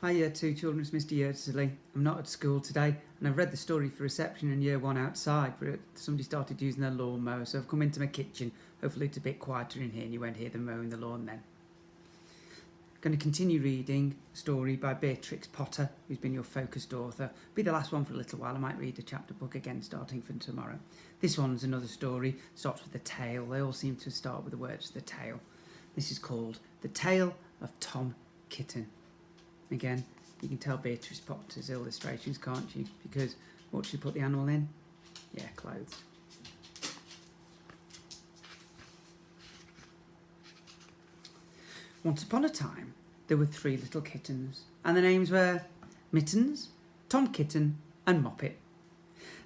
Hi Year 2 children, it's Mr Yeardsley. I'm not at school today and I've read the story for reception in Year 1 outside, but somebody started using their lawnmower, so I've come into my kitchen. Hopefully it's a bit quieter in here and you won't hear them mowing the lawn then. I'm going to continue reading a story by Beatrix Potter, who's been your focused author. Be the last one for a little while. I might read a chapter book again starting from tomorrow. This one's another story, starts with the tale. They all seem to start with the words the tale. This is called The Tale of Tom Kitten. Again, you can tell Beatrice Potter's illustrations, can't you? Because what should she put the animal in? Yeah, clothes. Once upon a time, there were 3 little kittens, and their names were Mittens, Tom Kitten, and Moppet.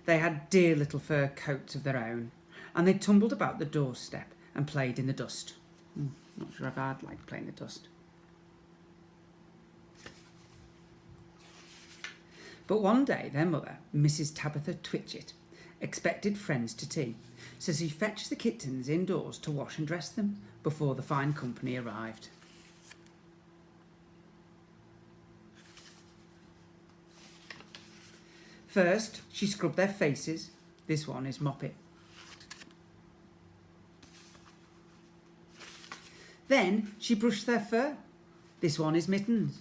They had dear little fur coats of their own, and they tumbled about the doorstep and played in the dust. Not sure if I'd like playing in the dust. But one day their mother, Mrs Tabitha Twitchit, expected friends to tea, so she fetched the kittens indoors to wash and dress them before the fine company arrived. First, she scrubbed their faces. This one is Moppet. Then she brushed their fur. This one is Mittens.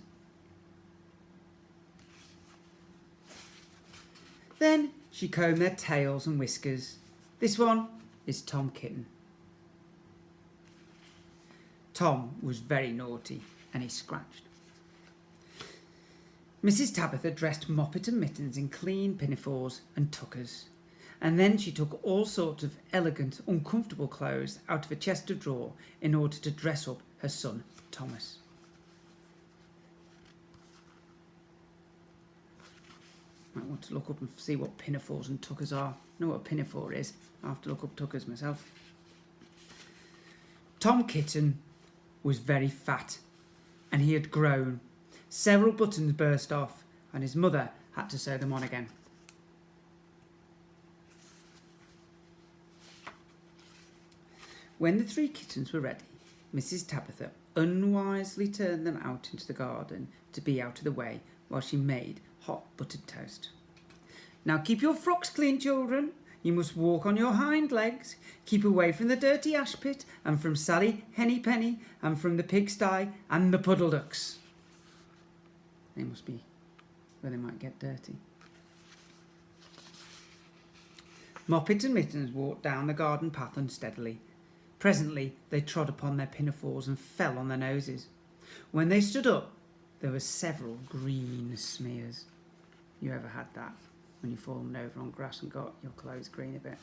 Then she combed their tails and whiskers. This one is Tom Kitten. Tom was very naughty and he scratched. Mrs Tabitha dressed Moppet and Mittens in clean pinafores and tuckers, and then she took all sorts of elegant, uncomfortable clothes out of a chest of drawers in order to dress up her son Thomas. I want to look up and see what pinafores and tuckers are. I know what a pinafore is. I have to look up tuckers myself. Tom Kitten was very fat and he had grown. Several buttons burst off and his mother had to sew them on again. When the 3 kittens were ready, Mrs Tabitha unwisely turned them out into the garden to be out of the way while she made hot buttered toast. Now keep your frocks clean, children. You must walk on your hind legs. Keep away from the dirty ash pit and from Sally Henny Penny and from the pigsty and the puddle ducks. They must be where they might get dirty. Moppet and Mittens walked down the garden path unsteadily. Presently they trod upon their pinafores and fell on their noses. When they stood up, there were several green smears. You ever had that? When you've fallen over on grass and got your clothes green a bit?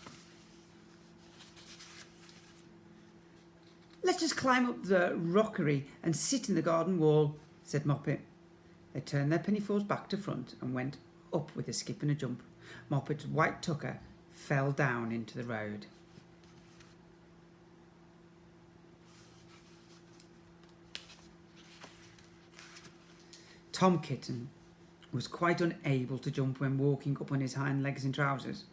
Let us climb up the rockery and sit in the garden wall, said Moppet. They turned their pinafores back to front and went up with a skip and a jump. Moppet's white tucker fell down into the road. Tom Kitten was quite unable to jump when walking up on his hind legs in trousers.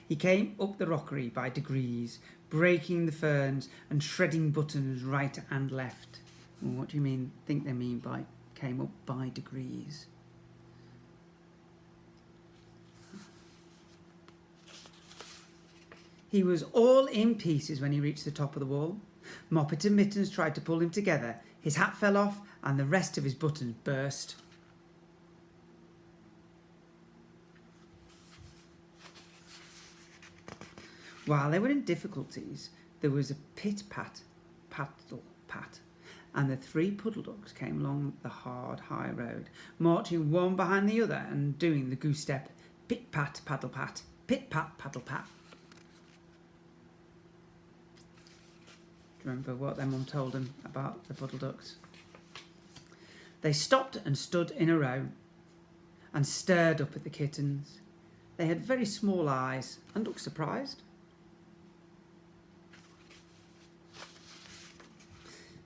He came up the rockery by degrees, breaking the ferns and shredding buttons right and left. Well, what do you think they mean by came up by degrees? He was all in pieces when he reached the top of the wall. Moppet and Mittens tried to pull him together. His hat fell off and the rest of his buttons burst. While they were in difficulties, there was a pit-pat, paddle-pat, and the 3 puddle ducks came along the hard, high road, marching one behind the other and doing the goose step, pit-pat, paddle-pat, pit-pat, paddle-pat. Do you remember what their mum told them about the puddle ducks? They stopped and stood in a row and stared up at the kittens. They had very small eyes and looked surprised.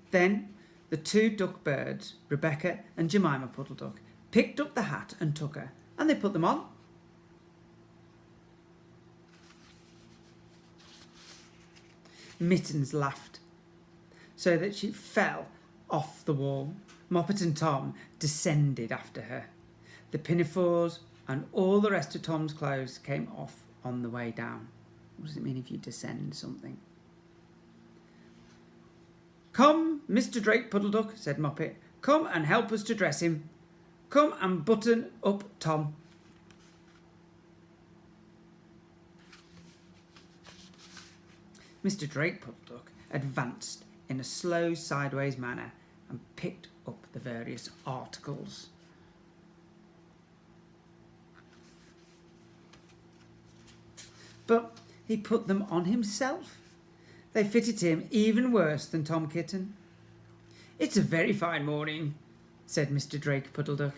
Then the 2 duck birds, Rebecca and Jemima Puddle Duck, picked up the hat and tucker and they put them on. Mittens laughed so that she fell off the wall. Moppet and Tom descended after her. The pinafores and all the rest of Tom's clothes came off on the way down. What does it mean if you descend something? "Come, Mr Drake Puddleduck," said Moppet. "Come and help us to dress him. Come and button up Tom." Mr Drake Puddleduck advanced in a slow sideways manner and picked up the various articles. But he put them on himself. They fitted him even worse than Tom Kitten. "It's a very fine morning," said Mr Drake Puddleduck.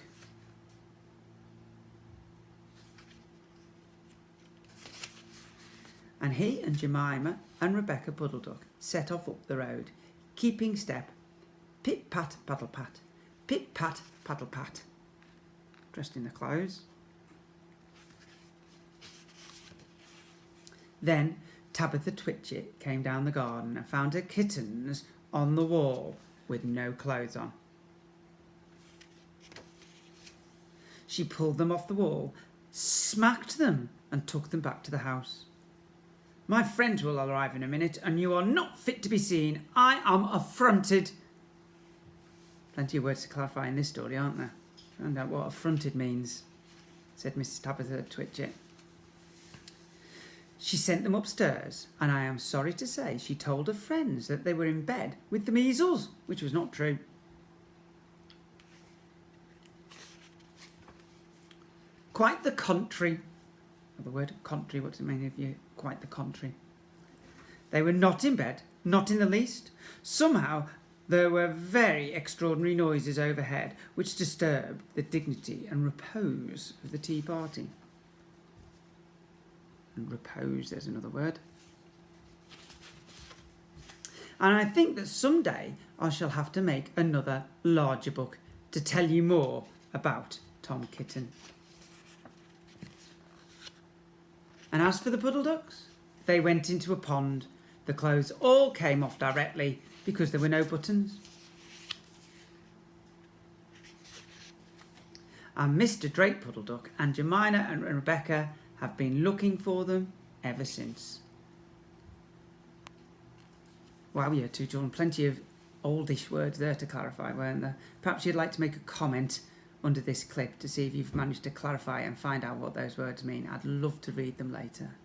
And he and Jemima and Rebecca Puddleduck set off up the road, keeping step, pit-pat, paddle-pat, pit-pat, paddle-pat, dressed in the clothes. Then Tabitha Twitchit came down the garden and found her kittens on the wall with no clothes on. She pulled them off the wall, smacked them and took them back to the house. "My friends will arrive in a minute and you are not fit to be seen. I am affronted." Plenty of words to clarify in this story, aren't there? Find out what affronted means, said Mrs Tabitha Twitchit. She sent them upstairs, and I am sorry to say she told her friends that they were in bed with the measles, which was not true. Quite the contrary. The word contrary, what does it mean if you quite the contrary? They were not in bed, not in the least. Somehow there were very extraordinary noises overhead which disturbed the dignity and repose of the tea party. And repose, there's another word. And I think that someday I shall have to make another larger book to tell you more about Tom Kitten. And as for the puddle ducks, they went into a pond. The clothes all came off directly because there were no buttons. And Mr Drake Puddleduck and Jemima and Rebecca have been looking for them ever since. Wow, yeah, two children, plenty of oldish words there to clarify, weren't there? Perhaps you'd like to make a comment under this clip to see if you've managed to clarify and find out what those words mean. I'd love to read them later.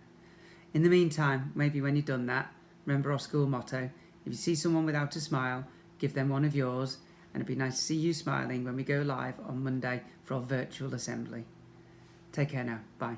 In the meantime, maybe when you've done that, remember our school motto: if you see someone without a smile, give them one of yours, and it'd be nice to see you smiling when we go live on Monday for our virtual assembly. Take care now. Bye.